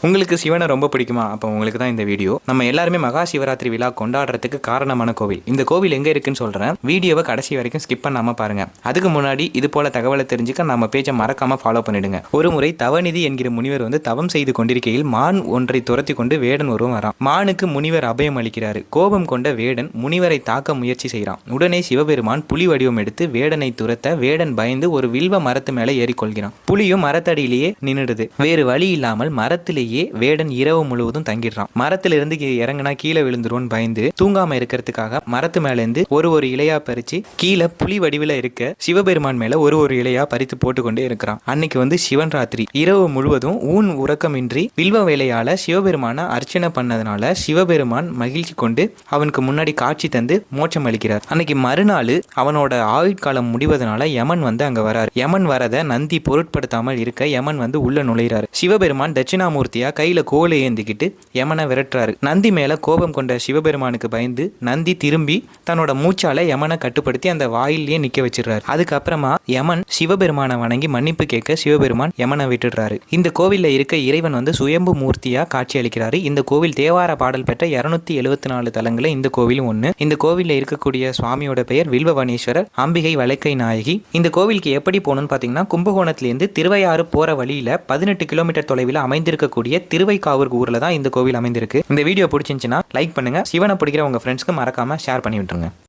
உங்களுக்கு சிவனை ரொம்ப பிடிக்குமா? அப்போ உங்களுக்கு தான் இந்த வீடியோ. நம்ம எல்லாருமே மகா சிவராத்திரி விழா கொண்டாடுறதுக்கு காரணமான கோவில். இந்த கோவில் எங்க இருக்குன்னு சொல்றேன். வீடியோவை கடைசி வரைக்கும் ஸ்கிப் பண்ணாம பாருங்க. அதுக்கு முன்னாடி இது போல தகவலை தெரிஞ்சுக்க நம்ம பேஜை மறக்காம ஃபாலோ பண்ணிடுங்க. ஒரு முறை தவநிதி என்கிற முனிவர் தவம் செய்து கொண்டிருக்கையில் மான் ஒன்றை துரத்தி கொண்டு வேடன் ஒருவன் வரான். மானுக்கு முனிவர் அபயம் அளிக்கிறாரு. கோபம் கொண்ட வேடன் முனிவரை தாக்க முயற்சி செய்கிறான். உடனே சிவபெருமான் புலி வடிவம் எடுத்து வேடனை துரத்த வேடன் பயந்து ஒரு வில்வ மரத்து மேலே ஏறிக்கொள்கிறான். புலியும் மரத்தடியிலேயே நின்றுடுது. வேறு வழி இல்லாமல் மரத்திலேயே வேடன் இரவு முழுவதும் தங்கிடுறான். மரத்திலிருந்து இறங்கினா கீழே விழுந்துருவோன்னு பயந்து தூங்காம இருக்கிறதுக்காக மரத்து மேல இருந்து ஒரு இலையா பறிச்சு கீழே புலி வடிவில் இருக்க சிவபெருமான் மேல ஒரு இலையா பறித்து போட்டுக்கொண்டே இருக்கிறான். அன்னைக்கு சிவன் ராத்திரி இரவு முழுவதும் உறக்கமின்றி வில்வ வேலையால சிவபெருமான அர்ச்சனை பண்ணதுனால சிவபெருமான் மகிழ்ச்சி கொண்டு அவனுக்கு முன்னாடி காட்சி தந்து மோட்சம் அளிக்கிறார். அன்னைக்கு மறுநாள் அவனோட ஆயுட்காலம் முடிவதனால யமன் அங்க வராரு. யமன் வரத நந்தி பொருட்படுத்தாமல் இருக்க யமன் உள்ள நுழைகிறாரு. சிவபெருமான் தட்சிணாமூர்த்தியா கையில கோலை ஏந்திக்கிட்டு யமனை விரட்டுறாரு. நந்தி மேல கோபம் கொண்ட சிவபெருமானுக்கு பயந்து நந்தி திரும்பி தன்னோட மூச்சால யமனை கட்டுப்படுத்தி அந்த வாயிலேயே நிக்க வச்சிடறாரு. அதுக்கப்புறமா யமன் சிவபெருமானை வணங்கி மன்னிப்பு கேட்க சிவபெருமான் யமனை விட்டுடுறாரு. இந்த கோவில்ல இருக்க இறைவன் சுயம்பு மூர்த்தியா காட்சி அளிக்கிறாரு. இந்த கோவில் தேவார பாடல் பெற்ற 274 தலங்கள இந்த கோவிலும் ஒண்ணு. இந்த கோவில்ல இருக்கக்கூடிய சுவாமியோட பெயர் வில்வவனேஸ்வரர், அம்பிகை வளைக்கை நாயகி. இந்த கோவிலுக்கு எப்படி போகணும்னு பாத்தீங்கன்னா கும்பகோணத்திலிருந்து திருவையாறு போற வழியில 18 கிலோமீட்டர் தொலைவில் அமைந்திருக்கக்கூடிய திருவைக்காவூர் ஊர்ல தான் இந்த கோவில் அமைந்திருக்கு. இந்த வீடியோ பிடிச்சிருந்துச்சுன்னா லைக் பண்ணுங்க. சிவனை பிடிக்கிற உங்க ஃப்ரெண்ட்ஸ்க்கு மறக்காம ஷேர் பண்ணி விட்டுருங்க.